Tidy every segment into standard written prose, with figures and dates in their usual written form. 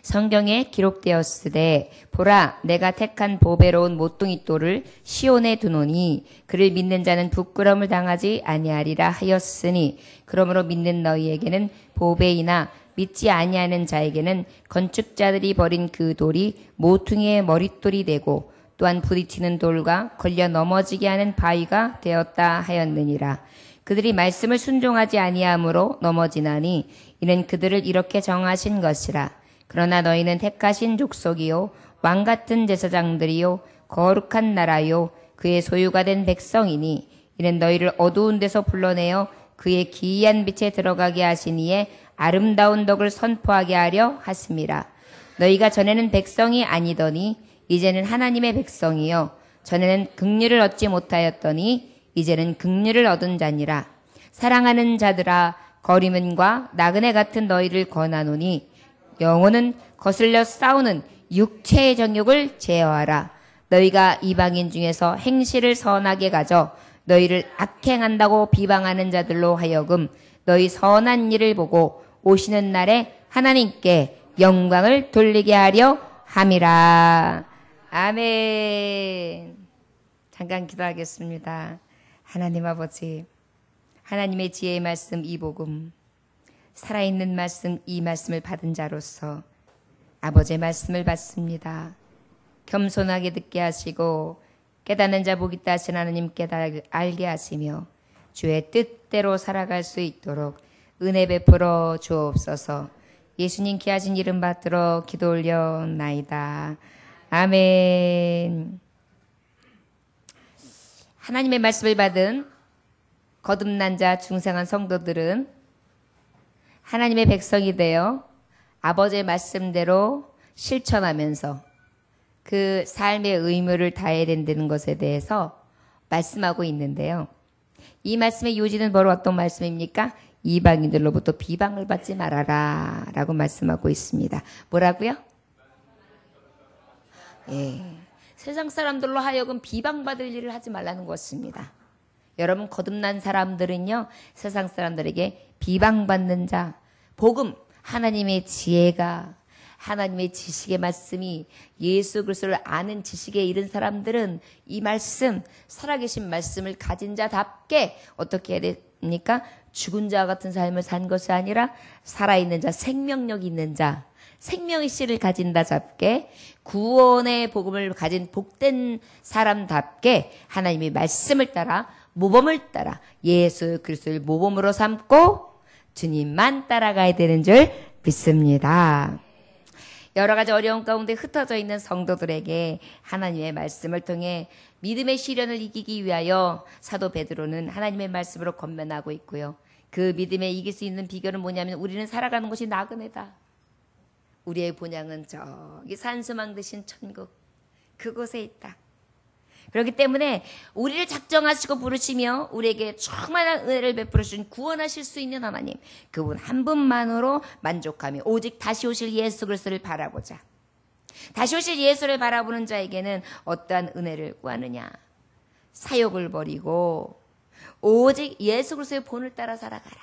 성경에 기록되었으되 보라 내가 택한 보배로운 모퉁이 돌을 시온에 두노니 그를 믿는 자는 부끄러움을 당하지 아니하리라 하였으니 그러므로 믿는 너희에게는 보배이나 믿지 아니하는 자에게는 건축자들이 버린 그 돌이 모퉁이의 머릿돌이 되고 또한 부딪히는 돌과 걸려 넘어지게 하는 바위가 되었다 하였느니라. 그들이 말씀을 순종하지 아니함으로 넘어지나니 이는 그들을 이렇게 정하신 것이라. 그러나 너희는 택하신 족속이요 왕같은 제사장들이요 거룩한 나라요 그의 소유가 된 백성이니 이는 너희를 어두운 데서 불러내어 그의 기이한 빛에 들어가게 하시니에 아름다운 덕을 선포하게 하려 하심이라. 너희가 전에는 백성이 아니더니 이제는 하나님의 백성이요 전에는 긍휼을 얻지 못하였더니 이제는 긍휼을 얻은 자니라. 사랑하는 자들아 거리문과 나그네 같은 너희를 권하노니 영혼은 거슬려 싸우는 육체의 정욕을 제어하라. 너희가 이방인 중에서 행실을 선하게 가져 너희를 악행한다고 비방하는 자들로 하여금 너희 선한 일을 보고 오시는 날에 하나님께 영광을 돌리게 하려 함이라. 아멘. 잠깐 기도하겠습니다. 하나님 아버지, 하나님의 지혜의 말씀 이 복음, 살아있는 말씀 이 말씀을 받은 자로서 아버지의 말씀을 받습니다. 겸손하게 듣게 하시고 깨닫는 자 복 있다 하신 하나님께 알게 하시며 주의 뜻대로 살아갈 수 있도록 은혜 베풀어 주옵소서. 예수님 귀하신 이름 받들어 기도 올려나이다. 아멘. 하나님의 말씀을 받은 거듭난 자 중생한 성도들은 하나님의 백성이 되어 아버지의 말씀대로 실천하면서 그 삶의 의무를 다해야 된다는 것에 대해서 말씀하고 있는데요. 이 말씀의 요지는 바로 어떤 말씀입니까? 이방인들로부터 비방을 받지 말아라 라고 말씀하고 있습니다. 뭐라고요? 예, 세상 사람들로 하여금 비방받을 일을 하지 말라는 것입니다. 여러분 거듭난 사람들은요 세상 사람들에게 비방받는 자, 복음, 하나님의 지혜가 하나님의 지식의 말씀이 예수 그리스도를 아는 지식에 이른 사람들은 이 말씀, 살아계신 말씀을 가진 자답게 어떻게 해야 됩니까? 죽은 자 같은 삶을 산 것이 아니라 살아있는 자, 생명력 있는 자, 생명의 씨를 가진 자답게 구원의 복음을 가진 복된 사람답게 하나님의 말씀을 따라 모범을 따라 예수 그리스도를 모범으로 삼고 주님만 따라가야 되는 줄 믿습니다. 여러 가지 어려움 가운데 흩어져 있는 성도들에게 하나님의 말씀을 통해 믿음의 시련을 이기기 위하여 사도 베드로는 하나님의 말씀으로 권면하고 있고요. 그 믿음에 이길 수 있는 비결은 뭐냐면 우리는 살아가는 곳이 나그네다. 우리의 본향은 저기 산수망 대신 천국 그곳에 있다. 그렇기 때문에 우리를 작정하시고 부르시며 우리에게 충만한 은혜를 베풀어 주신 구원하실 수 있는 하나님, 그분 한 분만으로 만족하며 오직 다시 오실 예수 그리스도를 바라보자. 다시 오실 예수를 바라보는 자에게는 어떠한 은혜를 구하느냐? 사욕을 버리고 오직 예수 그리스도의 본을 따라 살아가라.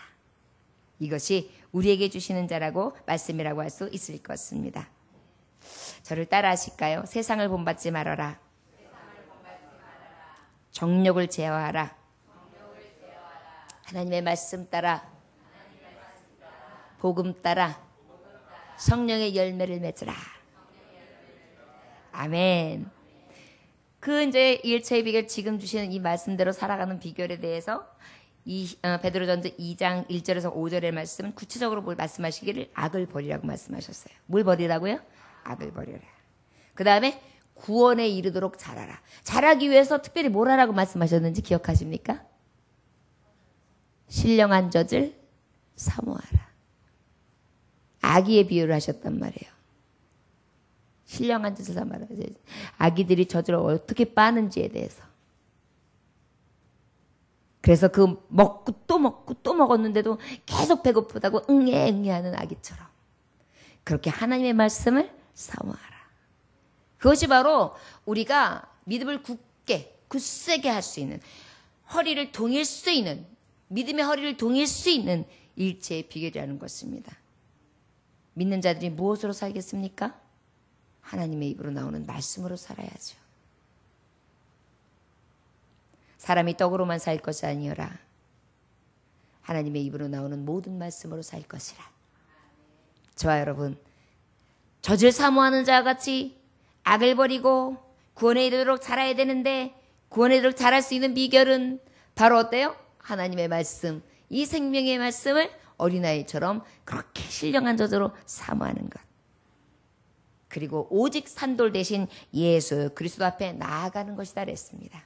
이것이 우리에게 주시는 자라고 말씀이라고 할 수 있을 것입니다. 저를 따라 하실까요? 세상을 본받지 말아라. 정욕을 제어하라. 하나님의 말씀 따라 복음 따라 성령의 열매를 맺으라. 아멘. 그 이제 일체의 비결, 지금 주시는 이 말씀대로 살아가는 비결에 대해서 베드로전서 2장 1절에서 5절의 말씀은 구체적으로 뭘 말씀하시기를 악을 버리라고 말씀하셨어요. 뭘 버리라고요? 악을 버려라. 그 다음에 구원에 이르도록 자라라. 자라기 위해서 특별히 뭘 하라고 말씀하셨는지 기억하십니까? 신령한 젖을 사모하라. 아기의 비유를 하셨단 말이에요. 신령한 젖을 사모하라. 아기들이 젖을 어떻게 빠는지에 대해서. 그래서 그 먹고 또 먹었는데도 계속 배고프다고 응애 하는 아기처럼 그렇게 하나님의 말씀을 사모하라. 그것이 바로 우리가 믿음을 굳세게 할 수 있는, 허리를 동일 수 있는, 믿음의 허리를 동일 수 있는 일체의 비결이라는 것입니다. 믿는 자들이 무엇으로 살겠습니까? 하나님의 입으로 나오는 말씀으로 살아야죠. 사람이 떡으로만 살 것이 아니어라. 하나님의 입으로 나오는 모든 말씀으로 살 것이라. 저와 여러분, 젖을 사모하는 자와 같이 악을 버리고 구원에 이르도록 자라야 되는데, 구원에 이르도록 자랄 수 있는 비결은 바로 어때요? 하나님의 말씀, 이 생명의 말씀을 어린아이처럼 그렇게 신령한 젖으로 사모하는 것. 그리고 오직 산돌 대신 예수 그리스도 앞에 나아가는 것이다 그랬습니다.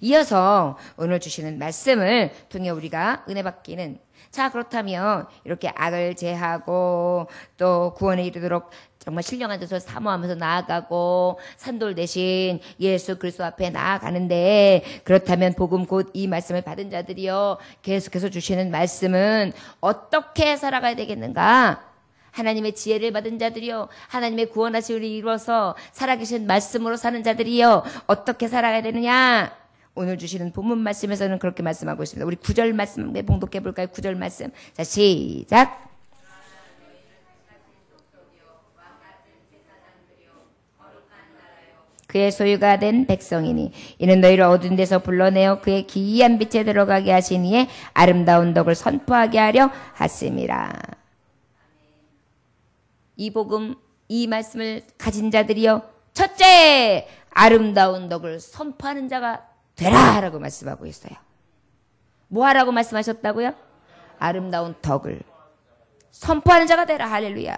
이어서 오늘 주시는 말씀을 통해 우리가 은혜 받기는, 자 그렇다면 이렇게 악을 제하고 또 구원에 이르도록 정말 신령한 젖을 사모하면서 나아가고 산돌 대신 예수 그리스도 앞에 나아가는데, 그렇다면 복음 곧 이 말씀을 받은 자들이요 계속해서 주시는 말씀은 어떻게 살아가야 되겠는가? 하나님의 지혜를 받은 자들이요, 하나님의 구원하심을 이루어서 살아계신 말씀으로 사는 자들이요, 어떻게 살아가야 되느냐? 오늘 주시는 본문 말씀에서는 그렇게 말씀하고 있습니다. 우리 9절 말씀 봉독해 볼까요? 9절 말씀. 자, 시작. 그의 소유가 된 백성이니 이는 너희를 어두운 데서 불러내어 그의 기이한 빛에 들어가게 하신 이의 아름다운 덕을 선포하게 하려 하심이라. 이 복음, 이 말씀을 가진 자들이여, 첫째 아름다운 덕을 선포하는 자가 되라 라고 말씀하고 있어요. 뭐 하라고 말씀하셨다고요? 아름다운 덕을 선포하는 자가 되라. 할렐루야.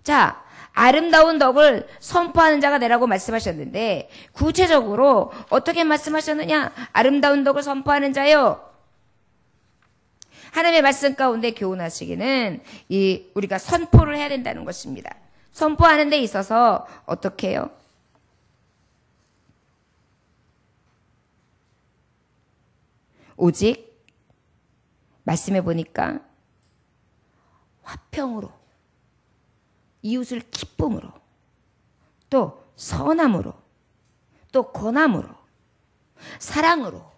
자, 아름다운 덕을 선포하는 자가 되라고 말씀하셨는데, 구체적으로 어떻게 말씀하셨느냐? 아름다운 덕을 선포하는 자요, 하나님의 말씀 가운데 교훈하시기는 우리가 선포를 해야 된다는 것입니다. 선포하는 데 있어서 어떻게 해요? 오직 말씀해 보니까 화평으로, 이웃을 기쁨으로, 또 선함으로, 또 권함으로, 사랑으로,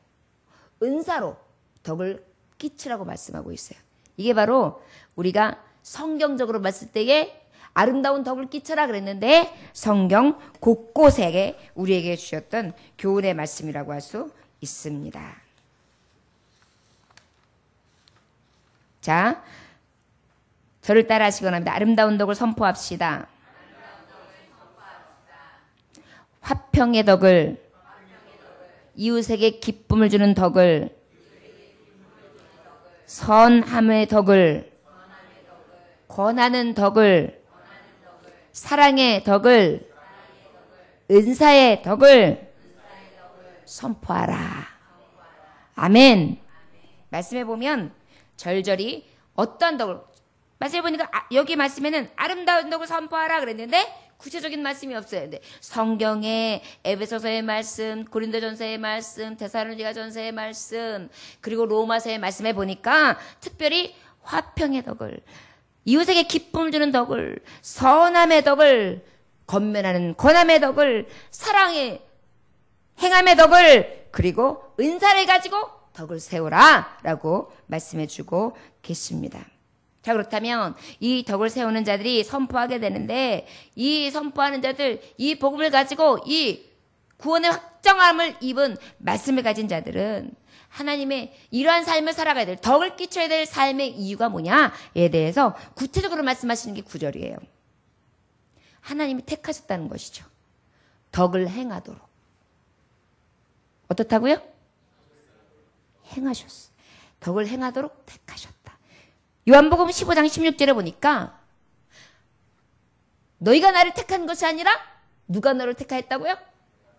은사로 덕을 끼치라고 말씀하고 있어요. 이게 바로 우리가 성경적으로 봤을 때에 아름다운 덕을 끼쳐라 그랬는데, 성경 곳곳에 우리에게 주셨던 교훈의 말씀이라고 할 수 있습니다. 자, 저를 따라 하시기 원합니다. 아름다운 덕을 선포합시다. 화평의 덕을, 이웃에게 기쁨을 주는 덕을, 선함의 덕을, 권하는 덕을, 사랑의 덕을, 은사의 덕을 선포하라. 아멘. 말씀해 보면 절절히 어떤 덕을, 말씀해 보니까 여기 말씀에는 아름다운 덕을 선포하라 그랬는데 구체적인 말씀이 없어요. 근데 성경에 에베소서의 말씀, 고린도전서의 말씀, 데살로니가전서의 말씀, 그리고 로마서의 말씀에 보니까 특별히 화평의 덕을, 이웃에게 기쁨을 주는 덕을, 선함의 덕을, 건면하는 권함의 덕을, 사랑의 행함의 덕을, 그리고 은사를 가지고 덕을 세우라 라고 말씀해 주고 계십니다. 자, 그렇다면 이 덕을 세우는 자들이 선포하게 되는데, 이 선포하는 자들, 이 복음을 가지고 이 구원의 확정함을 입은 말씀을 가진 자들은 하나님의 이러한 삶을 살아가야 될, 덕을 끼쳐야 될 삶의 이유가 뭐냐에 대해서 구체적으로 말씀하시는 게 9절이에요. 하나님이 택하셨다는 것이죠. 덕을 행하도록. 어떻다고요? 행하셨어. 덕을 행하도록 택하셨다. 요한복음 15장 16절에 보니까 너희가 나를 택한 것이 아니라 누가 너를 택하였다고요?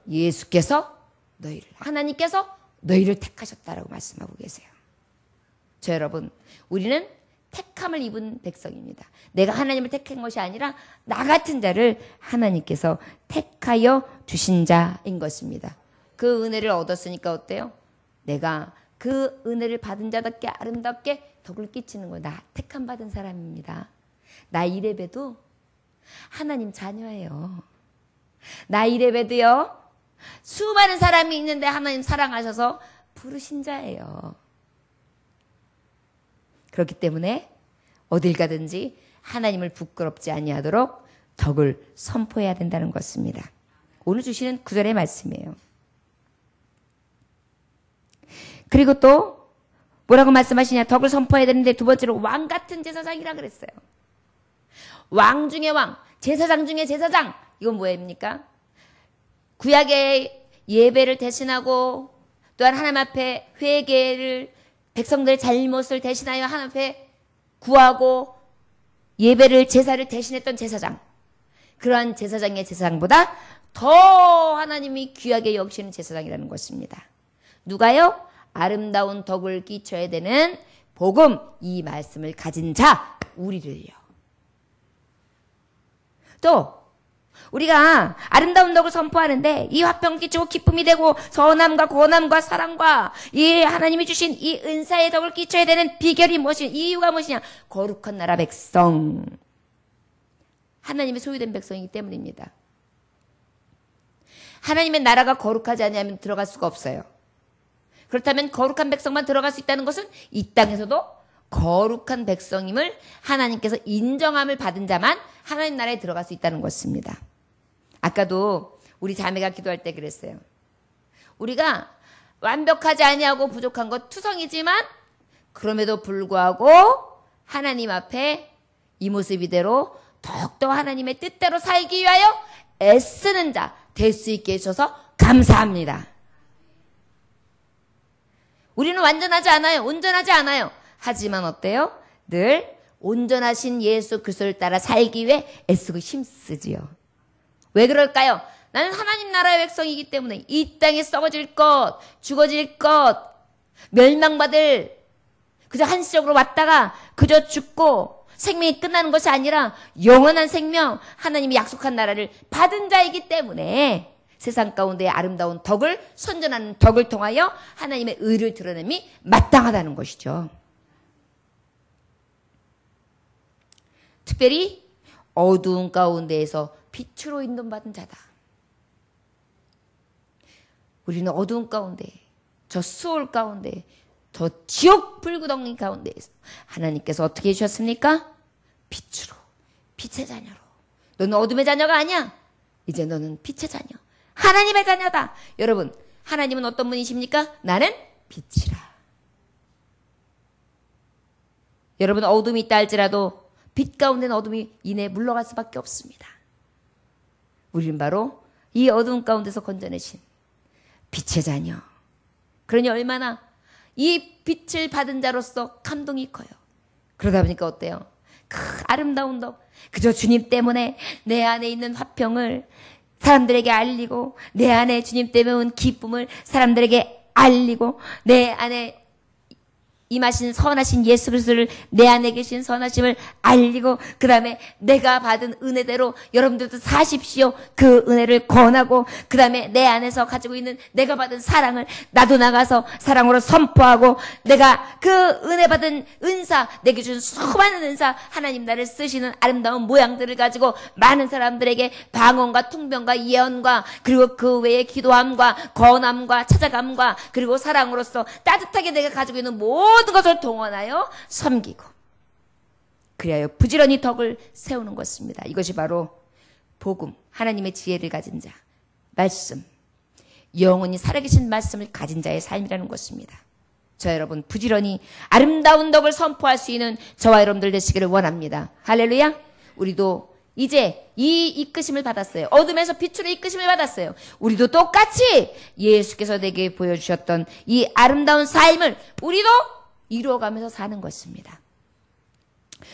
예수께서 너희를, 하나님께서 너희를 택하셨다라고 말씀하고 계세요. 저 여러분, 우리는 택함을 입은 백성입니다. 내가 하나님을 택한 것이 아니라 나 같은 자를 하나님께서 택하여 주신 자인 것입니다. 그 은혜를 얻었으니까 어때요? 내가 그 은혜를 받은 자답게 아름답게 덕을 끼치는 거예요. 나 택함 받은 사람입니다. 나 이래봬도 하나님 자녀예요. 나 이래봬도요, 수많은 사람이 있는데 하나님 사랑하셔서 부르신 자예요. 그렇기 때문에 어딜 가든지 하나님을 부끄럽지 아니하도록 덕을 선포해야 된다는 것입니다. 오늘 주시는 구절의 말씀이에요. 그리고 또 뭐라고 말씀하시냐? 덕을 선포해야 되는데 두 번째로 왕 같은 제사장이라 그랬어요. 왕 중에 왕, 제사장 중에 제사장. 이건 뭐입니까? 구약의 예배를 대신하고 또한 하나님 앞에 회개를 백성들의 잘못을 대신하여 하나님 앞에 구하고 예배를 제사를 대신했던 제사장. 그러한 제사장의 제사장보다 더 하나님이 귀하게 여기시는 제사장이라는 것입니다. 누가요? 아름다운 덕을 끼쳐야 되는 복음, 이 말씀을 가진 자, 우리를요. 또 우리가 아름다운 덕을 선포하는데 이 화평을 끼치고 기쁨이 되고 선함과 고남과 사랑과 이 하나님이 주신 이 은사의 덕을 끼쳐야 되는 비결이 무엇이냐? 이유가 무엇이냐? 거룩한 나라 백성, 하나님의 소유된 백성이기 때문입니다. 하나님의 나라가 거룩하지 않으면 들어갈 수가 없어요. 그렇다면 거룩한 백성만 들어갈 수 있다는 것은 이 땅에서도 거룩한 백성임을 하나님께서 인정함을 받은 자만 하나님 나라에 들어갈 수 있다는 것입니다. 아까도 우리 자매가 기도할 때 그랬어요. 우리가 완벽하지 아니하고 부족한 것 투성이지만 그럼에도 불구하고 하나님 앞에 이 모습 이대로 더욱더 하나님의 뜻대로 살기 위하여 애쓰는 자 될 수 있게 해주셔서 감사합니다. 우리는 완전하지 않아요. 온전하지 않아요. 하지만 어때요? 늘 온전하신 예수 그리스도를 따라 살기 위해 애쓰고 힘쓰지요. 왜 그럴까요? 나는 하나님 나라의 백성이기 때문에 이 땅에 썩어질 것, 죽어질 것, 멸망받을, 그저 한시적으로 왔다가 그저 죽고 생명이 끝나는 것이 아니라 영원한 생명, 하나님이 약속한 나라를 받은 자이기 때문에 세상 가운데 아름다운 덕을, 선전하는 덕을 통하여 하나님의 의를 드러냄이 마땅하다는 것이죠. 특별히 어두운 가운데에서 빛으로 인도받은 자다. 우리는 어두운 가운데, 저 수월 가운데, 저 지옥 불구덩이 가운데에서 하나님께서 어떻게 해주셨습니까? 빛으로, 빛의 자녀로. 너는 어둠의 자녀가 아니야. 이제 너는 빛의 자녀, 하나님의 자녀다. 여러분, 하나님은 어떤 분이십니까? 나는 빛이라. 여러분, 어둠이 있다 할지라도 빛 가운데는 어둠이 이내 물러갈 수밖에 없습니다. 우리는 바로 이 어두운 가운데서 건져내신 빛의 자녀. 그러니 얼마나 이 빛을 받은 자로서 감동이 커요. 그러다 보니까 어때요? 그 아름다운 덕, 그저 주님 때문에 내 안에 있는 화평을 사람들에게 알리고, 내 안에 주님 때문에 온 기쁨을 사람들에게 알리고, 내 안에 임하신 선하신 예수 그리스도를, 내 안에 계신 선하심을 알리고, 그 다음에 내가 받은 은혜대로 여러분들도 사십시오. 그 은혜를 권하고, 그 다음에 내 안에서 가지고 있는 내가 받은 사랑을 나도 나가서 사랑으로 선포하고, 내가 그 은혜 받은 은사, 내게 준 수많은 은사, 하나님 나를 쓰시는 아름다운 모양들을 가지고 많은 사람들에게 방언과 통변과 예언과, 그리고 그 외에 기도함과 권함과 찾아감과, 그리고 사랑으로서 따뜻하게 내가 가지고 있는 모든 것을 동원하여 섬기고, 그리하여 부지런히 덕을 세우는 것입니다. 이것이 바로 복음, 하나님의 지혜를 가진 자, 말씀, 영원히 살아계신 말씀을 가진 자의 삶이라는 것입니다. 저 여러분, 부지런히 아름다운 덕을 선포할 수 있는 저와 여러분들 되시기를 원합니다. 할렐루야. 우리도 이제 이 이끄심을 받았어요. 어둠에서 빛으로 이끄심을 받았어요. 우리도 똑같이 예수께서 내게 보여주셨던 이 아름다운 삶을 우리도 이루어가면서 사는 것입니다.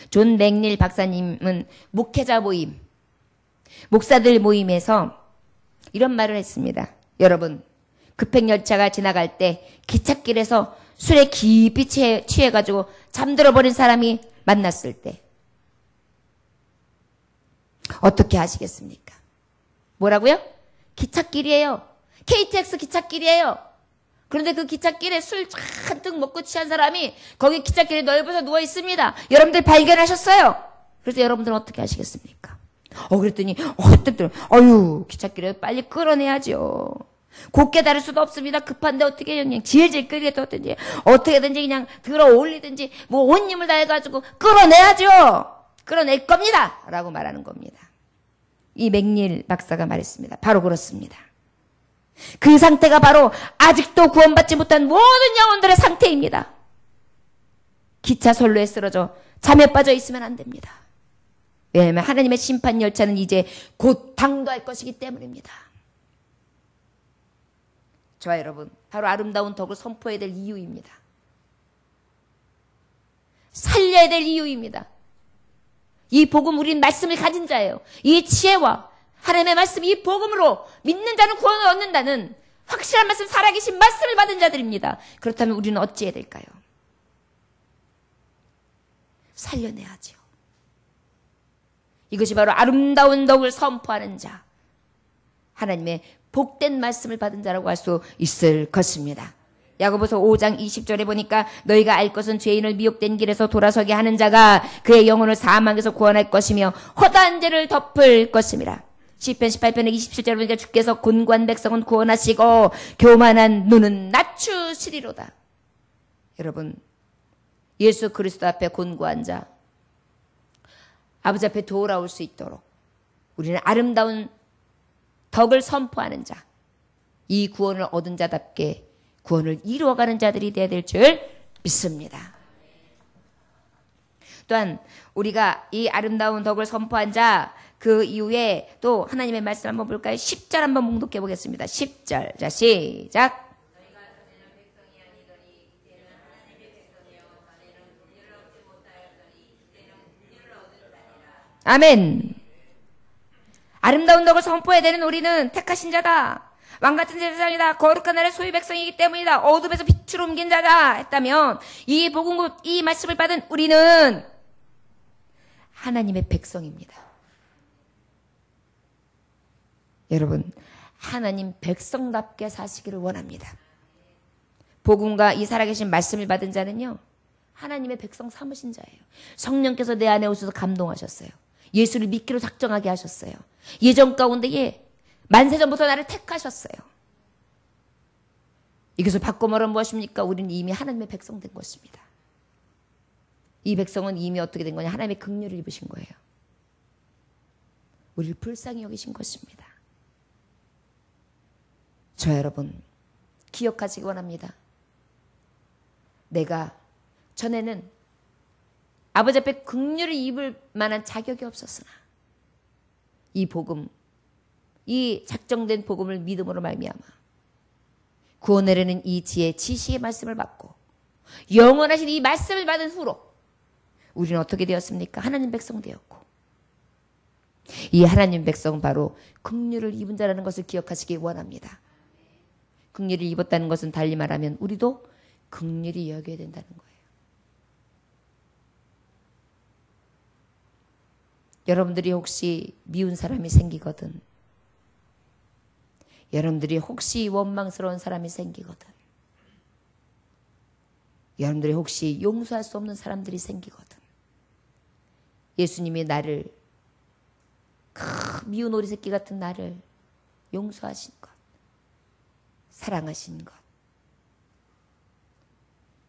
존 맥닐 박사님은 목회자 모임, 목사들 모임에서 이런 말을 했습니다. 여러분, 급행열차가 지나갈 때 기찻길에서 술에 깊이 취해가지고 잠들어버린 사람이 만났을 때 어떻게 하시겠습니까? 뭐라고요? 기찻길이에요. KTX 기찻길이에요. 그런데 그 기찻길에 술 잔뜩 먹고 취한 사람이 거기 기찻길에 넓어서 누워 있습니다. 여러분들 발견하셨어요? 그래서 여러분들은 어떻게 하시겠습니까? 그랬더니 어휴, 기찻길에 빨리 끌어내야죠. 곱게 다룰 수도 없습니다. 급한데 어떻게 그냥 질질 끌겠다든지 어떻게든지 그냥 들어 올리든지 뭐 온 힘을 다해가지고 끌어내야죠. 끌어낼 겁니다. 라고 말하는 겁니다. 이 맥닐 박사가 말했습니다. 바로 그렇습니다. 그 상태가 바로 아직도 구원받지 못한 모든 영혼들의 상태입니다. 기차 선로에 쓰러져 잠에 빠져 있으면 안 됩니다. 왜냐하면 하나님의 심판 열차는 이제 곧 당도할 것이기 때문입니다. 저와 여러분, 바로 아름다운 덕을 선포해야 될 이유입니다. 살려야 될 이유입니다. 이 복음, 우리는 말씀을 가진 자예요. 이 지혜와 하나님의 말씀, 이 복음으로 믿는 자는 구원을 얻는다는 확실한 말씀, 살아계신 말씀을 받은 자들입니다. 그렇다면 우리는 어찌해야 될까요? 살려내야죠. 이것이 바로 아름다운 덕을 선포하는 자, 하나님의 복된 말씀을 받은 자라고 할 수 있을 것입니다. 야고보서 5장 20절에 보니까 너희가 알 것은 죄인을 미혹된 길에서 돌아서게 하는 자가 그의 영혼을 사망에서 구원할 것이며 허다한 죄를 덮을 것입니다. 시편 18편의 27절에 보니까 주께서 곤고한 백성은 구원하시고 교만한 눈은 낮추시리로다. 여러분, 예수 그리스도 앞에 곤고한 자, 아버지 앞에 돌아올 수 있도록 우리는 아름다운 덕을 선포하는 자, 이 구원을 얻은 자답게 구원을 이루어가는 자들이 되어야 될 줄 믿습니다. 또한 우리가 이 아름다운 덕을 선포한 자, 그 이후에 또 하나님의 말씀 한번 볼까요? 10절 한번 묵독해 보겠습니다. 10절. 자, 시작. 아멘. 아름다운 덕을 선포해야 되는 우리는 택하신 자다. 왕같은 제사장이다. 거룩한 나라의 소유 백성이기 때문이다. 어둠에서 빛으로 옮긴 자다 했다면 이 복음, 이 말씀을 받은 우리는 하나님의 백성입니다. 여러분, 하나님 백성답게 사시기를 원합니다. 복음과 이 살아계신 말씀을 받은 자는요, 하나님의 백성 삼으신 자예요. 성령께서 내 안에 오셔서 감동하셨어요. 예수를 믿기로 작정하게 하셨어요. 예전 가운데에 만세전부터 나를 택하셨어요. 이것을 바꿔 말하면 무엇입니까? 우리는 이미 하나님의 백성 된 것입니다. 이 백성은 이미 어떻게 된 거냐? 하나님의 긍휼을 입으신 거예요. 우리를 불쌍히 여기신 것입니다. 저 여러분, 기억하시기 원합니다. 내가 전에는 아버지 앞에 긍휼을 입을 만한 자격이 없었으나 이 복음, 이 작정된 복음을 믿음으로 말미암아 구원하려는 이 지혜, 지식의 말씀을 받고 영원하신 이 말씀을 받은 후로 우리는 어떻게 되었습니까? 하나님 백성 되었고, 이 하나님 백성은 바로 긍휼을 입은 자라는 것을 기억하시기 원합니다. 긍휼을 입었다는 것은 달리 말하면 우리도 긍휼히 여겨야 된다는 거예요. 여러분들이 혹시 미운 사람이 생기거든, 여러분들이 혹시 원망스러운 사람이 생기거든, 여러분들이 혹시 용서할 수 없는 사람들이 생기거든, 예수님이 나를, 미운 오리 새끼 같은 나를 용서하신 것, 사랑하신 것,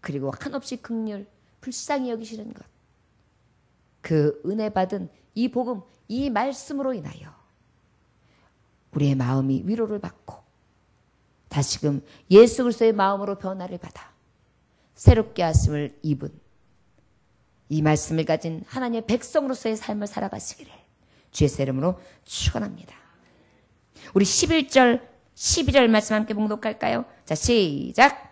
그리고 한없이 긍휼, 불쌍히 여기시는 것, 그 은혜 받은 이 복음, 이 말씀으로 인하여 우리의 마음이 위로를 받고 다시금 예수 그리스도의 마음으로 변화를 받아 새롭게 하심을 입은 이 말씀을 가진 하나님의 백성으로서의 삶을 살아가시기를 주의 이름으로 축원합니다. 우리 11절, 12절 말씀 함께 봉독할까요? 자, 시작.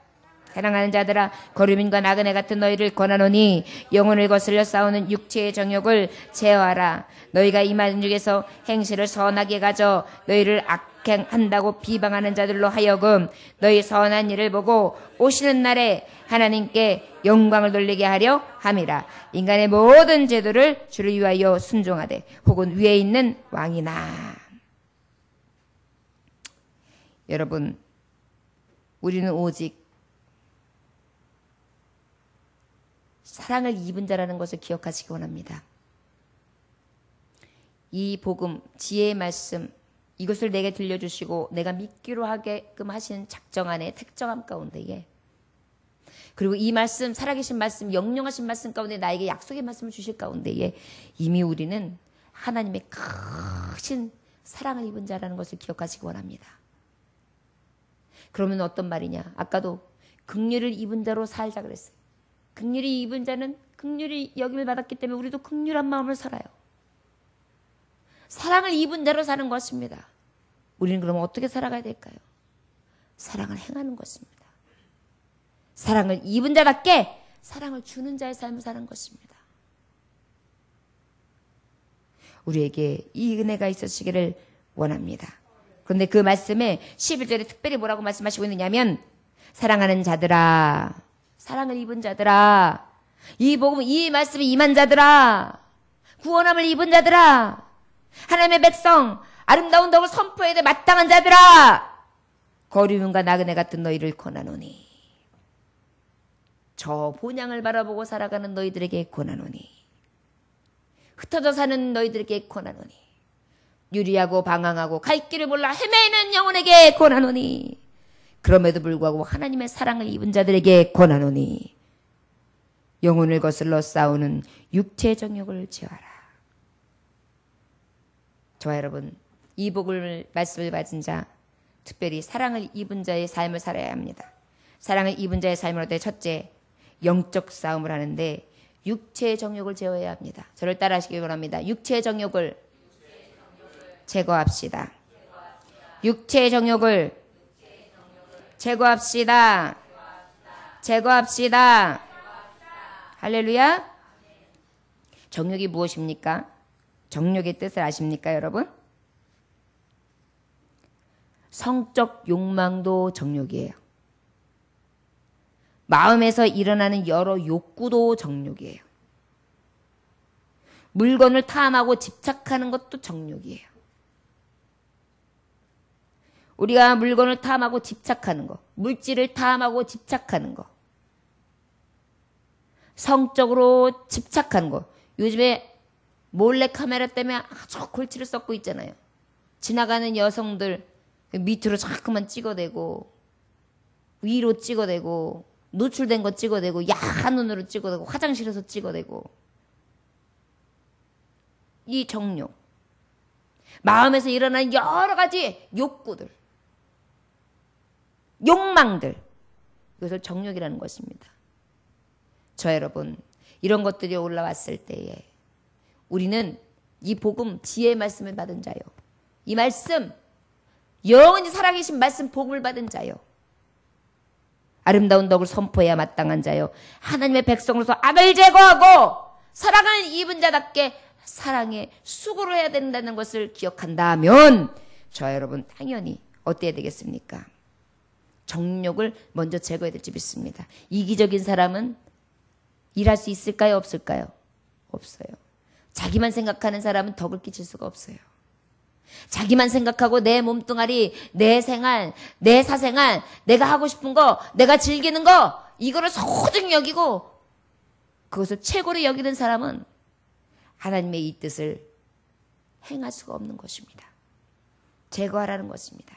사랑하는 자들아, 거류민과 나그네 같은 너희를 권하노니 영혼을 거슬려 싸우는 육체의 정욕을 제어하라. 너희가 이 말 중에서 행실을 선하게 가져 너희를 악행한다고 비방하는 자들로 하여금 너희 선한 일을 보고 오시는 날에 하나님께 영광을 돌리게 하려 함이라. 인간의 모든 제도를 주를 위하여 순종하되 혹은 위에 있는 왕이나. 여러분, 우리는 오직 사랑을 입은 자라는 것을 기억하시기 원합니다. 이 복음, 지혜의 말씀, 이것을 내게 들려주시고 내가 믿기로 하게끔 하시는 작정 안에 택정함 가운데에 그리고 이 말씀, 살아계신 말씀, 영영하신 말씀 가운데 나에게 약속의 말씀을 주실 가운데에 이미 우리는 하나님의 크신 사랑을 입은 자라는 것을 기억하시기 원합니다. 그러면 어떤 말이냐? 아까도 긍휼을 입은 자로 살자 그랬어요. 긍휼이 입은 자는 긍휼이 여김을 받았기 때문에 우리도 긍휼한 마음을 살아요. 사랑을 입은 자로 사는 것입니다. 우리는 그러면 어떻게 살아가야 될까요? 사랑을 행하는 것입니다. 사랑을 입은 자답게 사랑을 주는 자의 삶을 사는 것입니다. 우리에게 이 은혜가 있으시기를 원합니다. 그런데 그 말씀에 11절에 특별히 뭐라고 말씀하시고 있느냐면 사랑하는 자들아, 사랑을 입은 자들아, 이 복음, 이 말씀이 임한 자들아, 구원함을 입은 자들아, 하나님의 백성, 아름다운 덕을 선포해야 돼 마땅한 자들아, 거리움과 나그네 같은 너희를 권하노니, 저 본향을 바라보고 살아가는 너희들에게 권하노니, 흩어져 사는 너희들에게 권하노니, 유리하고 방황하고 갈 길을 몰라 헤매는 영혼에게 권하노니, 그럼에도 불구하고 하나님의 사랑을 입은 자들에게 권하노니, 영혼을 거슬러 싸우는 육체의 정욕을 제어하라. 저와 여러분, 이 복을 말씀을 받은 자, 특별히 사랑을 입은 자의 삶을 살아야 합니다. 사랑을 입은 자의 삶을 얻을 첫째, 영적 싸움을 하는데 육체의 정욕을 제어해야 합니다. 저를 따라하시기 원합니다. 육체의 정욕을 제거합시다. 육체의 정욕을 제거합시다. 제거합시다. 할렐루야. 정욕이 무엇입니까? 정욕의 뜻을 아십니까, 여러분? 성적 욕망도 정욕이에요. 마음에서 일어나는 여러 욕구도 정욕이에요. 물건을 탐하고 집착하는 것도 정욕이에요. 우리가 물건을 탐하고 집착하는 거, 물질을 탐하고 집착하는 거, 성적으로 집착하는 거. 요즘에 몰래카메라 때문에 아주 골치를 썩고 있잖아요. 지나가는 여성들 밑으로 자꾸만 찍어대고, 위로 찍어대고, 노출된 거 찍어대고, 야한 눈으로 찍어대고, 화장실에서 찍어대고. 이 정욕, 마음에서 일어나는 여러 가지 욕구들, 욕망들, 이것을 정욕이라는 것입니다. 저 여러분, 이런 것들이 올라왔을 때에 우리는 이 복음, 지혜의 말씀을 받은 자요, 이 말씀, 영원히 살아계신 말씀 복음을 받은 자요, 아름다운 덕을 선포해야 마땅한 자요, 하나님의 백성으로서 악을 제거하고 사랑을 입은 자답게 사랑에 수고를 해야 된다는 것을 기억한다면 저 여러분 당연히 어때야 되겠습니까? 정욕을 먼저 제거해야 될지 믿습니다. 이기적인 사람은 일할 수 있을까요? 없을까요? 없어요. 자기만 생각하는 사람은 덕을 끼칠 수가 없어요. 자기만 생각하고 내 몸뚱아리, 내 생활, 내 사생활, 내가 하고 싶은 거, 내가 즐기는 거, 이거를 소중히 여기고 그것을 최고로 여기는 사람은 하나님의 이 뜻을 행할 수가 없는 것입니다. 제거하라는 것입니다.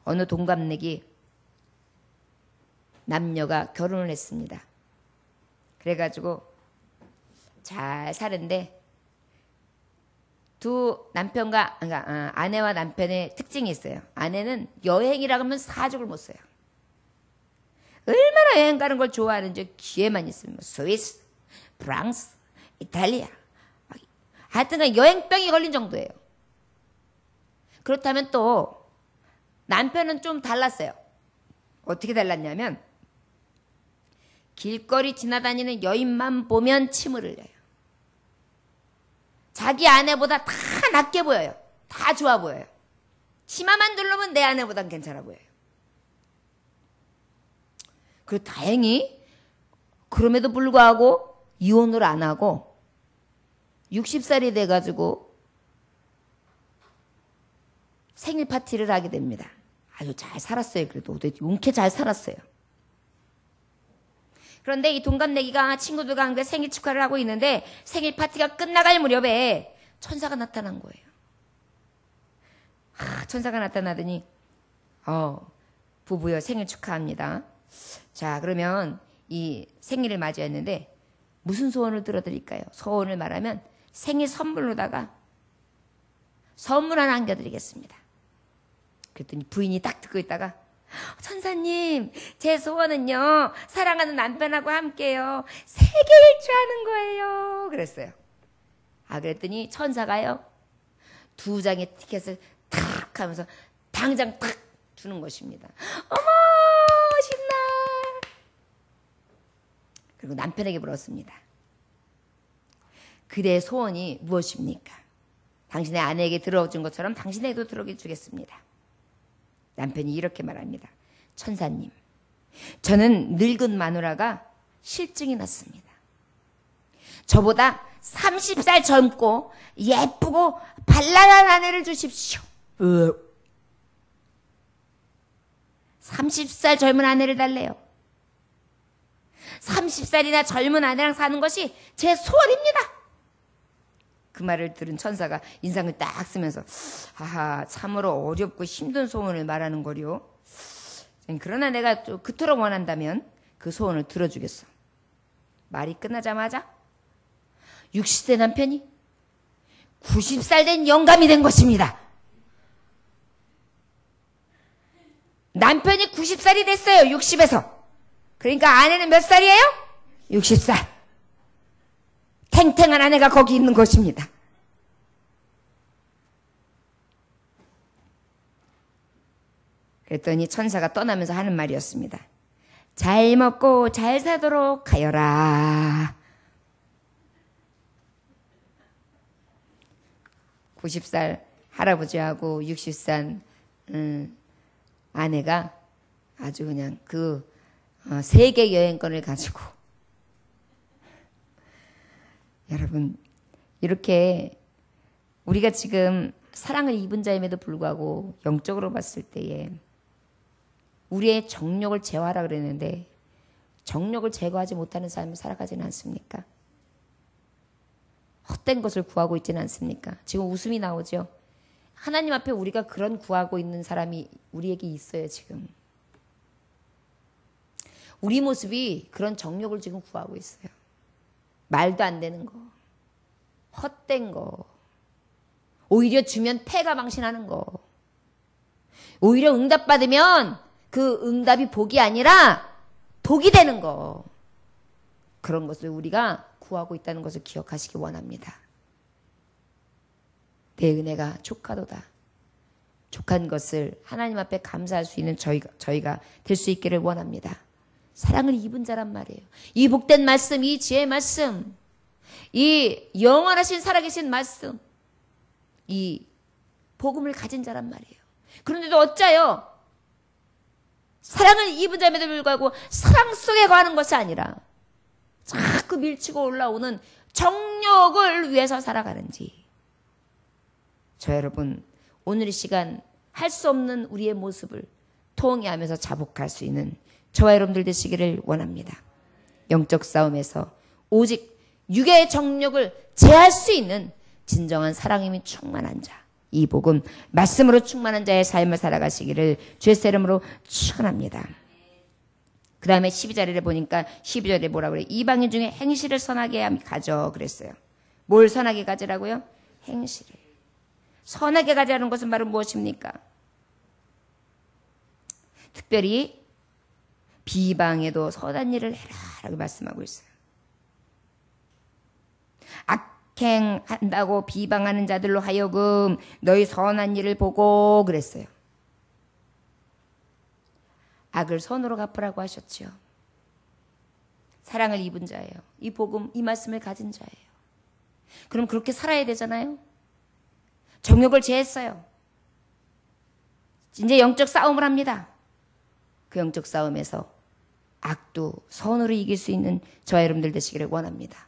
어느 동갑내기 남녀가 결혼을 했습니다. 그래가지고 잘 사는데 두 남편과, 그러니까 아내와 남편의 특징이 있어요. 아내는 여행이라고 하면 사족을 못 써요. 얼마나 여행 가는 걸 좋아하는지 기회만 있으면 스위스, 프랑스, 이탈리아, 하여튼 여행병이 걸린 정도예요. 그렇다면 또 남편은 좀 달랐어요. 어떻게 달랐냐면 길거리 지나다니는 여인만 보면 침을 흘려요. 자기 아내보다 다 낫게 보여요. 다 좋아 보여요. 치마만 두르면 내 아내보단 괜찮아 보여요. 그리고 다행히 그럼에도 불구하고 이혼을 안 하고 60살이 돼가지고 생일 파티를 하게 됩니다. 아주 잘 살았어요. 그래도 용케 잘 살았어요. 그런데 이 동갑내기가 친구들과 함께 생일 축하를 하고 있는데 생일 파티가 끝나갈 무렵에 천사가 나타난 거예요. 천사가 나타나더니 부부여 생일 축하합니다. 자, 그러면 이 생일을 맞이했는데 무슨 소원을 들어드릴까요? 소원을 말하면 생일 선물로다가 선물 하나 안겨드리겠습니다. 그랬더니 부인이 딱 듣고 있다가 천사님, 제 소원은요, 사랑하는 남편하고 함께요, 세계 일주하는 거예요. 그랬어요. 아, 그랬더니 천사가요, 2장의 티켓을 탁 하면서 당장 탁 주는 것입니다. 어머, 신나. 그리고 남편에게 물었습니다. 그대의 소원이 무엇입니까? 당신의 아내에게 들어준 것처럼 당신에게도 들어주겠습니다. 남편이 이렇게 말합니다. 천사님, 저는 늙은 마누라가 실증이 났습니다. 저보다 30살 젊고 예쁘고 발랄한 아내를 주십시오. 30살 젊은 아내를 달래요. 30살이나 젊은 아내랑 사는 것이 제 소원입니다. 그 말을 들은 천사가 인상을 딱 쓰면서 하하, 참으로 어렵고 힘든 소원을 말하는 거요. 그러나 내가 좀 그토록 원한다면 그 소원을 들어주겠어. 말이 끝나자마자 60세 남편이 90살 된 영감이 된 것입니다. 남편이 90살이 됐어요. 60에서. 그러니까 아내는 몇 살이에요? 60살. 탱탱한 아내가 거기 있는 것입니다. 그랬더니 천사가 떠나면서 하는 말이었습니다. 잘 먹고 잘 사도록 하여라. 90살 할아버지하고 60살 아내가 아주 그냥 그 세계 여행권을 가지고 여러분, 이렇게 우리가 지금 사랑을 입은 자임에도 불구하고 영적으로 봤을 때에 우리의 정욕을 제어하라 그랬는데 정욕을 제거하지 못하는 삶을 살아가지는 않습니까? 헛된 것을 구하고 있지는 않습니까? 지금 웃음이 나오죠? 하나님 앞에 우리가 그런 구하고 있는 사람이 우리에게 있어요, 지금. 우리 모습이 그런 정욕을 지금 구하고 있어요. 말도 안 되는 거, 헛된 거, 오히려 주면 패가 망신하는 거, 오히려 응답받으면 그 응답이 복이 아니라 독이 되는 거, 그런 것을 우리가 구하고 있다는 것을 기억하시기 원합니다. 내 은혜가 족하도다. 족한 것을 하나님 앞에 감사할 수 있는 저희가 될 수 있기를 원합니다. 사랑을 입은 자란 말이에요. 이 복된 말씀, 이 지혜의 말씀, 이 영원하신 살아계신 말씀, 이 복음을 가진 자란 말이에요. 그런데도 어짜요? 사랑을 입은 자임에도 불구하고 사랑 속에 거하는 것이 아니라 자꾸 밀치고 올라오는 정욕을 위해서 살아가는지. 저 여러분, 오늘 이 시간 할 수 없는 우리의 모습을 통회하면서 자복할 수 있는 저와 여러분들 되시기를 원합니다. 영적 싸움에서 오직 육의 정욕을 제할 수 있는 진정한 사랑임이 충만한 자, 이 복음 말씀으로 충만한 자의 삶을 살아가시기를 주의 이름으로 축원합니다. 그 다음에 12절에 보니까 12절에 뭐라고 그래요? 이방인 중에 행실을 선하게 가져 그랬어요. 뭘 선하게 가지라고요? 행실을. 선하게 가지라는 것은 바로 무엇입니까? 특별히 비방에도 선한 일을 해라 라고 말씀하고 있어요. 악행한다고 비방하는 자들로 하여금 너희 선한 일을 보고 그랬어요. 악을 선으로 갚으라고 하셨죠. 사랑을 입은 자예요. 이 복음, 이 말씀을 가진 자예요. 그럼 그렇게 살아야 되잖아요. 정욕을 제했어요. 이제 영적 싸움을 합니다. 그 영적 싸움에서 악도 선으로 이길 수 있는 저와 여러분들 되시기를 원합니다.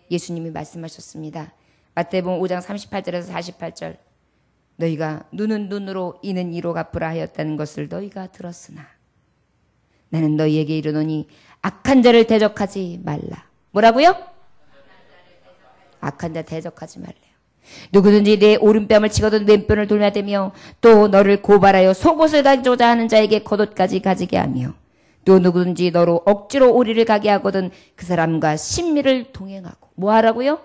예수님이 말씀하셨습니다. 마태복음 5장 38절에서 48절. 너희가 눈은 눈으로 이는 이로 갚으라 하였다는 것을 너희가 들었으나 나는 너희에게 이르노니 악한 자를 대적하지 말라. 뭐라고요? 악한 자 대적하지 말래요. 누구든지 내 오른뺨을 치거든 왼편을 돌려대며 또 너를 고발하여 속옷을 가지고자 하는 자에게 겉옷까지 가지게 하며 또 누구든지 너로 억지로 오리를 가게 하거든 그 사람과 신미를 동행하고. 뭐 하라고요?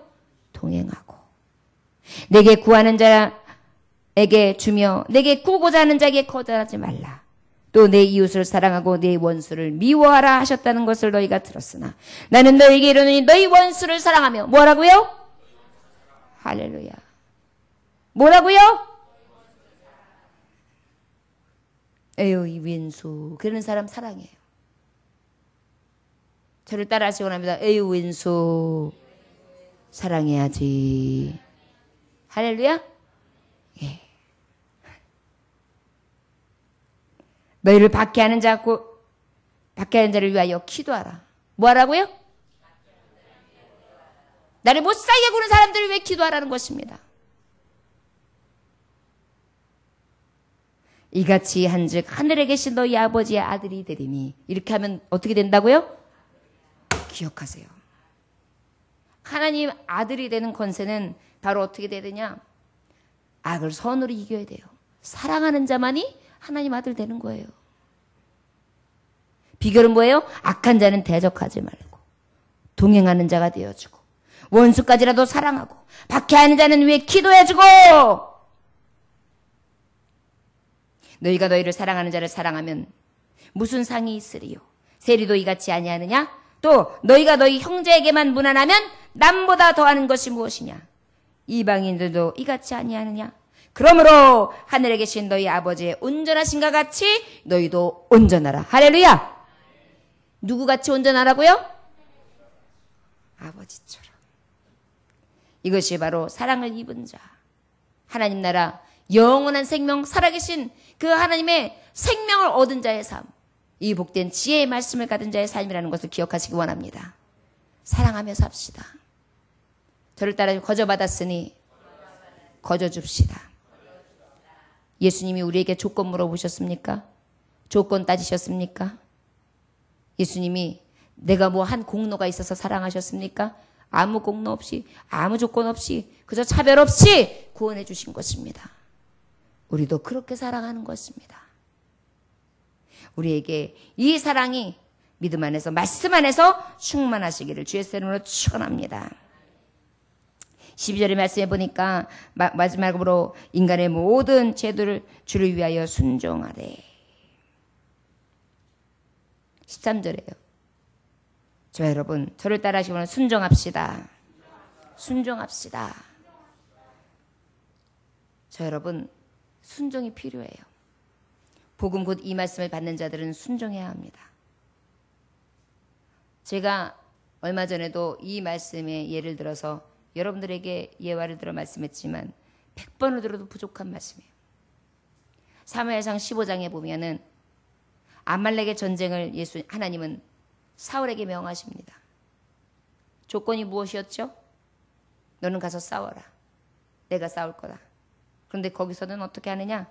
동행하고. 내게 구하는 자에게 주며 내게 구고자 하는 자에게 거절하지 말라. 또 내 이웃을 사랑하고 내 원수를 미워하라 하셨다는 것을 너희가 들었으나 나는 너희에게 이르노니 너희 원수를 사랑하며. 뭐라고요? 할렐루야. 뭐라고요? 에휴 이 왼수. 그러는 사람 사랑해요. 저를 따라 하시고 합니다. 에휴 왼수 사랑해야지. 할렐루야. 예. 너희를 박해하는 자를 위하여 기도하라. 뭐 하라고요? 나를 못 살게 구는 사람들을 위해 기도하라는 것입니다. 이같이 한즉 하늘에 계신 너희 아버지의 아들이 되리니. 이렇게 하면 어떻게 된다고요? 기억하세요. 하나님 아들이 되는 권세는 바로 어떻게 돼야 되냐? 악을 선으로 이겨야 돼요. 사랑하는 자만이 하나님 아들 되는 거예요. 비결은 뭐예요? 악한 자는 대적하지 말고 동행하는 자가 되어주고 원수까지라도 사랑하고 박해하는 자는 위해 기도해주고. 너희가 너희를 사랑하는 자를 사랑하면 무슨 상이 있으리요? 세리도 이같이 아니하느냐? 또 너희가 너희 형제에게만 무난하면 남보다 더하는 것이 무엇이냐? 이방인들도 이같이 아니하느냐? 그러므로 하늘에 계신 너희 아버지의 온전하신가 같이 너희도 온전하라. 할렐루야. 누구같이 온전하라고요? 아버지처럼. 이것이 바로 사랑을 입은 자, 하나님 나라 영원한 생명, 살아계신 그 하나님의 생명을 얻은 자의 삶, 이 복된 지혜의 말씀을 가진 자의 삶이라는 것을 기억하시기 원합니다. 사랑하며 삽시다. 저를 따라 거저받았으니 거저줍시다. 예수님이 우리에게 조건 물어보셨습니까? 조건 따지셨습니까? 예수님이 내가 뭐 한 공로가 있어서 사랑하셨습니까? 아무 공로 없이, 아무 조건 없이, 그저 차별 없이 구원해 주신 것입니다. 우리도 그렇게 사랑하는 것입니다. 우리에게 이 사랑이 믿음 안에서, 말씀 안에서 충만하시기를 주의 이름으로 축원합니다. 12절의 말씀에 보니까 마지막으로 인간의 모든 제도를 주를 위하여 순종하래. 13절이에요. 저 여러분, 저를 따라하시면 순종합시다. 순종합시다. 저 여러분, 순종이 필요해요. 복음 곧 이 말씀을 받는 자들은 순종해야 합니다. 제가 얼마 전에도 이 말씀의 예를 들어서 여러분들에게 예화를 들어 말씀했지만 100번을 들어도 부족한 말씀이에요. 사무엘상 15장에 보면은 아말렉의 전쟁을 하나님은 사울에게 명하십니다. 조건이 무엇이었죠? 너는 가서 싸워라. 내가 싸울 거다. 그런데 거기서는 어떻게 하느냐?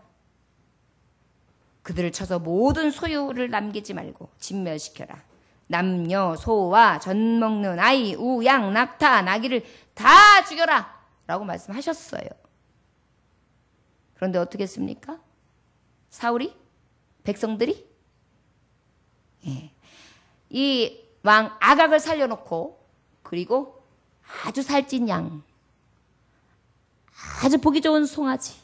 그들을 쳐서 모든 소유를 남기지 말고 진멸시켜라. 남녀, 소와 젖 먹는 아이, 우, 양, 낙타, 나귀를 다 죽여라 라고 말씀하셨어요. 그런데 어떻게 했습니까? 사울이? 백성들이? 예. 이 왕 아각을 살려놓고 그리고 아주 살찐 양, 아주 보기 좋은 송아지,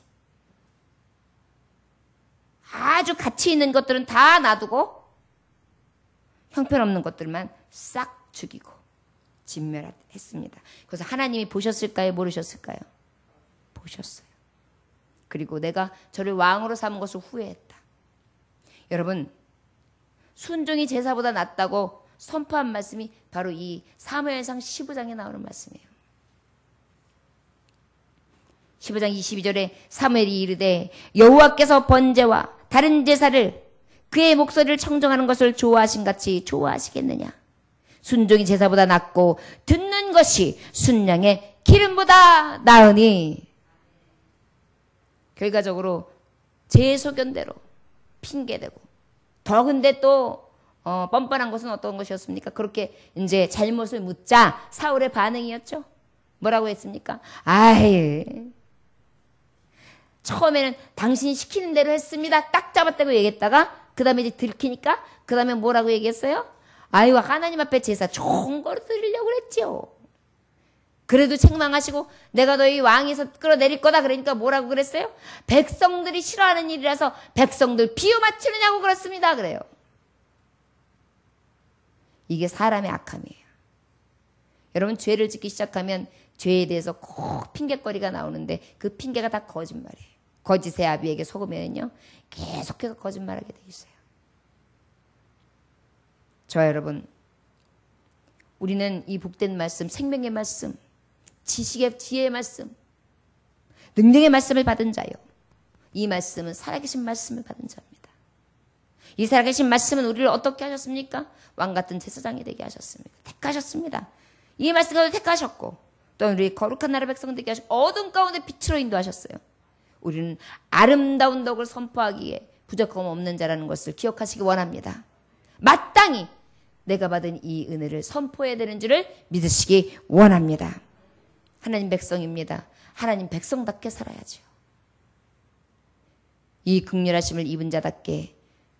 아주 가치 있는 것들은 다 놔두고 형편없는 것들만 싹 죽이고 진멸했습니다. 그래서 하나님이 보셨을까요? 모르셨을까요? 보셨어요. 그리고 내가 저를 왕으로 삼은 것을 후회했다. 여러분, 순종이 제사보다 낫다고 선포한 말씀이 바로 이 사무엘상 15장에 나오는 말씀이에요. 15장 22절에 사무엘이 이르되 여호와께서 번제와 다른 제사를 그의 목소리를 청정하는 것을 좋아하신 같이 좋아하시겠느냐? 순종이 제사보다 낫고 듣는 것이 순양의 기름보다 나으니. 결과적으로 제 소견대로 핑계대고 더 근데 또 뻔뻔한 것은 어떤 것이었습니까? 그렇게 이제 잘못을 묻자 사울의 반응이었죠. 뭐라고 했습니까? 아이, 처음에는 당신이 시키는 대로 했습니다. 딱 잡았다고 얘기했다가 그 다음에 이제 들키니까 그 다음에 뭐라고 얘기했어요? 아유, 하나님 앞에 제사 좋은 거로 드리려고 그랬지요. 그래도 책망하시고 내가 너희 왕에서 끌어내릴 거다 그러니까 뭐라고 그랬어요? 백성들이 싫어하는 일이라서 백성들 비유 맞추느냐고 그렇습니다. 그래요. 이게 사람의 악함이에요. 여러분, 죄를 짓기 시작하면 죄에 대해서 꼭 핑계거리가 나오는데 그 핑계가 다 거짓말이에요. 거짓의 아비에게 속으면요 계속해서 거짓말하게 돼 있어요. 저와 여러분, 우리는 이 복된 말씀, 생명의 말씀, 지식의 지혜의 말씀, 능력의 말씀을 받은 자요. 이 말씀은 살아계신 말씀을 받은 자입니다. 이 살아계신 말씀은 우리를 어떻게 하셨습니까? 왕같은 제사장이 되게 하셨습니다. 택하셨습니다. 이 말씀을 택하셨고 또 우리 거룩한 나라 백성 되게 하시고 어둠 가운데 빛으로 인도하셨어요. 우리는 아름다운 덕을 선포하기에 부족함 없는 자라는 것을 기억하시기 원합니다. 마땅히 내가 받은 이 은혜를 선포해야 되는 줄을 믿으시기 원합니다. 하나님 백성입니다. 하나님 백성답게 살아야죠. 이 긍휼하심을 입은 자답게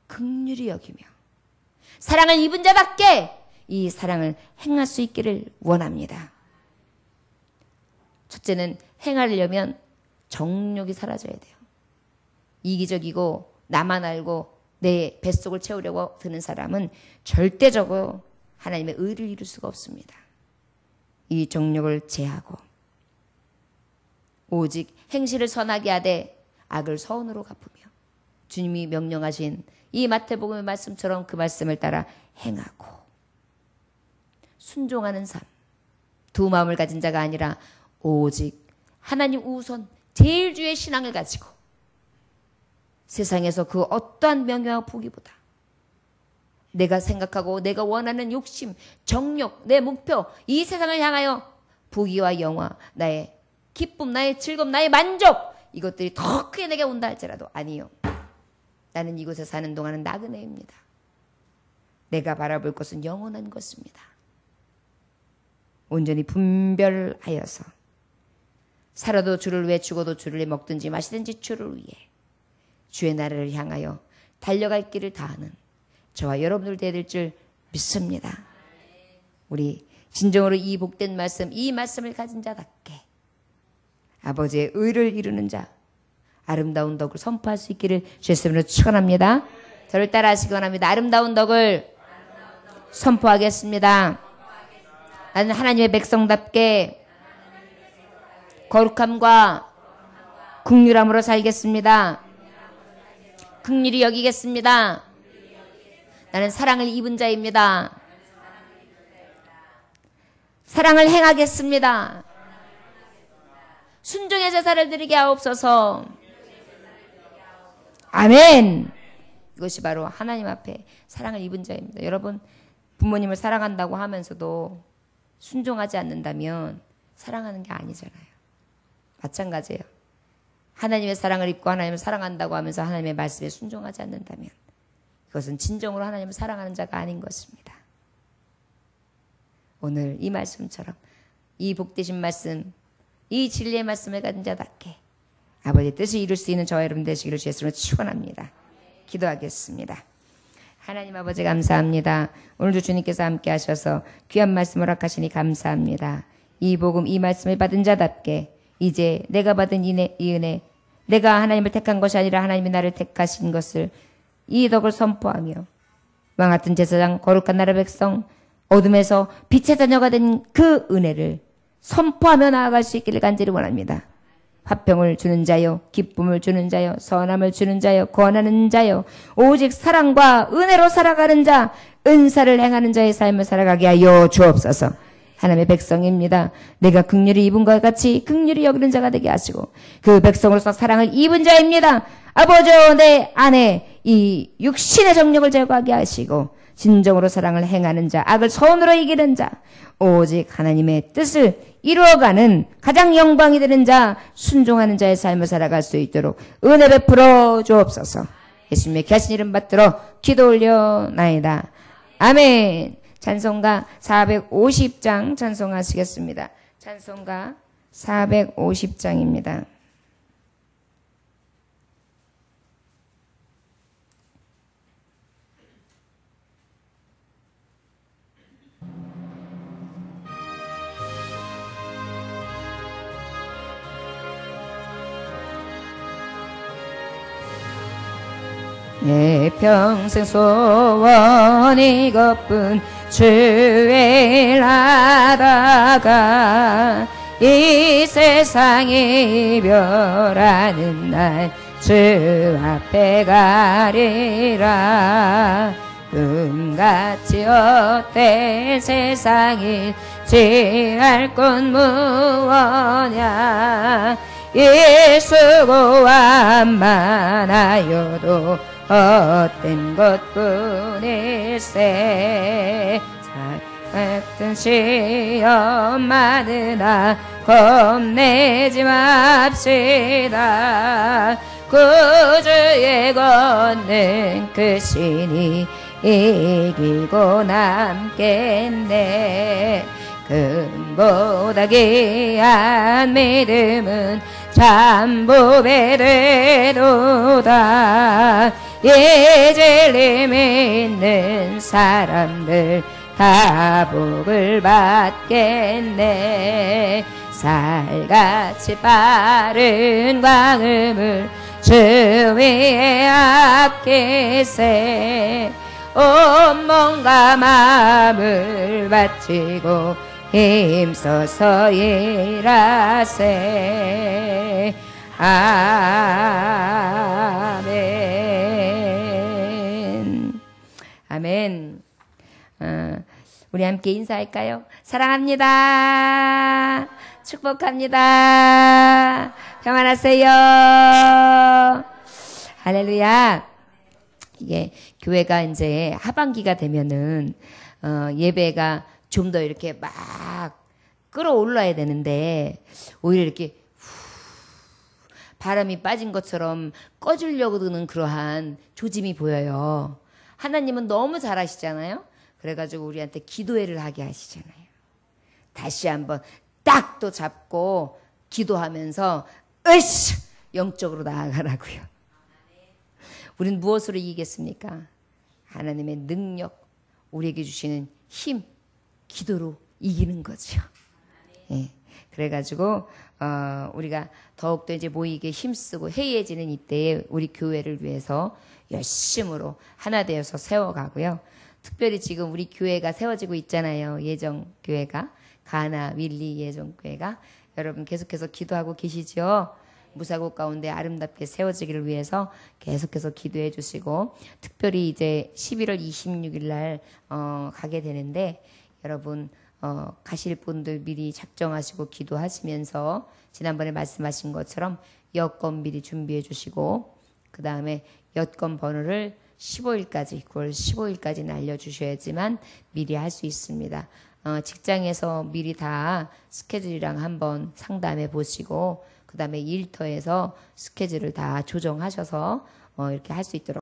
긍휼히 여기며 사랑을 입은 자답게 이 사랑을 행할 수 있기를 원합니다. 첫째는 행하려면 정욕이 사라져야 돼요. 이기적이고 나만 알고 내 뱃속을 채우려고 드는 사람은 절대적으로 하나님의 의를 이룰 수가 없습니다. 이 정욕을 제하고 오직 행실을 선하게 하되 악을 선으로 갚으며 주님이 명령하신 이 마태복음의 말씀처럼 그 말씀을 따라 행하고 순종하는 삶, 두 마음을 가진 자가 아니라 오직 하나님 우선 제일 주의 신앙을 가지고 세상에서 그 어떠한 명예와 부귀보다 내가 생각하고 내가 원하는 욕심, 정욕, 내 목표, 이 세상을 향하여 부귀와 영화, 나의 기쁨, 나의 즐거움, 나의 만족, 이것들이 더 크게 내게 온다 할지라도 아니요. 나는 이곳에 사는 동안은 나그네입니다. 내가 바라볼 것은 영원한 것입니다. 온전히 분별하여서 살아도 주를 위해 죽어도 주를 위해 먹든지 마시든지 주를 위해 주의 나라를 향하여 달려갈 길을 다하는 저와 여러분들 되어야 될 줄 믿습니다. 우리 진정으로 이 복된 말씀, 이 말씀을 가진 자답게 아버지의 의를 이루는 자, 아름다운 덕을 선포할 수 있기를 주의 이름으로 축원합니다. 저를 따라 하시기 원합니다. 아름다운 덕을 선포하겠습니다. 나는 하나님의 백성답게 거룩함과 긍휼함으로 살겠습니다. 긍휼히 여기겠습니다. 나는 사랑을 입은 자입니다. 사랑을 행하겠습니다. 순종의 제사를 드리게 하옵소서. 아멘. 이것이 바로 하나님 앞에 사랑을 입은 자입니다. 여러분, 부모님을 사랑한다고 하면서도 순종하지 않는다면 사랑하는 게 아니잖아요. 마찬가지예요. 하나님의 사랑을 입고 하나님을 사랑한다고 하면서 하나님의 말씀에 순종하지 않는다면 그것은 진정으로 하나님을 사랑하는 자가 아닌 것입니다. 오늘 이 말씀처럼 이 복되신 말씀, 이 진리의 말씀을 가진 자답게 아버지의 뜻을 이룰 수 있는 저와 여러분 되시기를 주의 이름으로 축원합니다. 기도하겠습니다. 하나님 아버지 감사합니다. 오늘도 주님께서 함께 하셔서 귀한 말씀을 허락하시니 감사합니다. 이 복음, 이 말씀을 받은 자답게 이제 내가 받은 이 은혜, 내가 하나님을 택한 것이 아니라 하나님이 나를 택하신 것을 이 덕을 선포하며 왕같은 제사장, 거룩한 나라 백성, 어둠에서 빛의 자녀가 된 그 은혜를 선포하며 나아갈 수 있기를 간절히 원합니다. 화평을 주는 자요, 기쁨을 주는 자요, 선함을 주는 자요, 권하는 자요, 오직 사랑과 은혜로 살아가는 자, 은사를 행하는 자의 삶을 살아가게 하여 주옵소서. 하나님의 백성입니다. 내가 긍휼히 입은 것 같이 긍휼히 여기는 자가 되게 하시고 그 백성으로서 사랑을 입은 자입니다. 아버지여, 내 안에 이 육신의 정력을 제거하게 하시고 진정으로 사랑을 행하는 자, 악을 선으로 이기는 자, 오직 하나님의 뜻을 이루어가는 가장 영광이 되는 자, 순종하는 자의 삶을 살아갈 수 있도록 은혜 베풀어 주옵소서. 예수님의 귀하신 이름 받들어 기도 올려나이다. 아멘. 찬송가 450장 찬송하시겠습니다. 찬송가 450장입니다. 내 평생 소원 이것뿐 주일 하다가 이 세상 이별하는 날 주 앞에 가리라. 꿈같이 헛된 세상일 지할 것 무엇냐. 예수고만 하여도 헛된 것뿐일세. 같은 시험 많으나 겁내지 맙시다. 구주의 권능 그 신이 이기고 남겠네. 금보다 귀한 믿음은 참보배 되도다. 이 진리 믿는 사람들 다 복을 받겠네. 살같이 빠른 광음을 주 위에 아끼세. 온 몸과 마음을 바치고 힘써서 일하세. 아멘. 아멘. 우리 함께 인사할까요? 사랑합니다. 축복합니다. 평안하세요. 할렐루야. 이게 교회가 이제 하반기가 되면은 예배가 좀 더 이렇게 막 끌어올라야 되는데 오히려 이렇게 바람이 빠진 것처럼 꺼주려고 드는 그러한 조짐이 보여요. 하나님은 너무 잘하시잖아요. 그래가지고 우리한테 기도회를 하게 하시잖아요. 다시 한번 딱 또 잡고 기도하면서 으쌰 영적으로 나아가라고요. 우린 무엇으로 이기겠습니까? 하나님의 능력, 우리에게 주시는 힘, 기도로 이기는 거죠. 예. 그래가지고 우리가 더욱더 이제 모이게 힘쓰고 해이해지는 이때에 우리 교회를 위해서 열심으로 하나 되어서 세워가고요. 특별히 지금 우리 교회가 세워지고 있잖아요. 예정교회가. 가나, 윌리 예정교회가. 여러분 계속해서 기도하고 계시죠? 무사고 가운데 아름답게 세워지기를 위해서 계속해서 기도해 주시고, 특별히 이제 11월 26일 날 가게 되는데 여러분 가실 분들 미리 작정하시고 기도하시면서 지난번에 말씀하신 것처럼 여권 미리 준비해 주시고, 그 다음에 여권 번호를 15일까지 9월 15일까지는 알려주셔야지만 미리 할 수 있습니다. 직장에서 미리 다 스케줄이랑 한번 상담해 보시고 그 다음에 일터에서 스케줄을 다 조정하셔서 이렇게 할 수 있도록